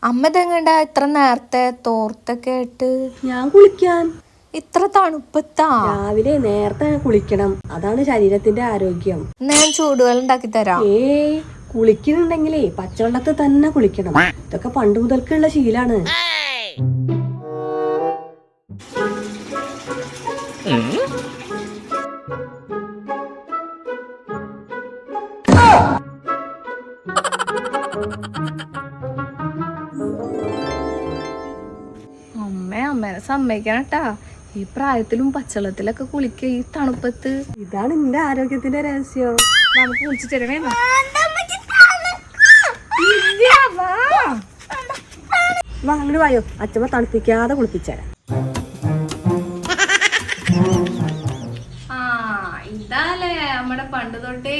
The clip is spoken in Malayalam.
അമ്മ ഇതെങ്ങണ്ടാ ഇത്ര നേരത്തെ തോർത്തൊക്കെ ആയിട്ട്? ഞാൻ കുളിക്കാൻ. ഇത്ര തണുപ്പത്താ? രാവിലെ നേരത്തെ കുളിക്കണം, അതാണ് ശരീരത്തിന്റെ ആരോഗ്യം. ഞാൻ ചൂടുവെള്ളം ഉണ്ടാക്കി തരാം. കുളിക്കുന്നുണ്ടെങ്കിലേ പച്ചവെള്ളത്തിൽ തന്നെ കുളിക്കണം. ഇതൊക്കെ പണ്ട് മുതൽക്കുള്ള ശീലാണ്. അമ്മേനെ സമ്മതിക്കണം ട്ടാ. ഈ പ്രായത്തിലും പച്ചവെള്ളത്തിലൊക്കെ കുളിക്ക ഈ തണുപ്പത്ത്. ഇതാണ് എന്റെ ആരോഗ്യത്തിന്റെ രഹസ്യം. നമുക്ക് കുളിച്ചിട്ട് തരണേ. വാ അങ്ങോട്ട് വായോ, അച്ഛമ്മ തണുപ്പിക്കാതെ കുളിപ്പിച്ചേരാം. ഇതാലേ നമ്മുടെ പണ്ട് തൊട്ടേ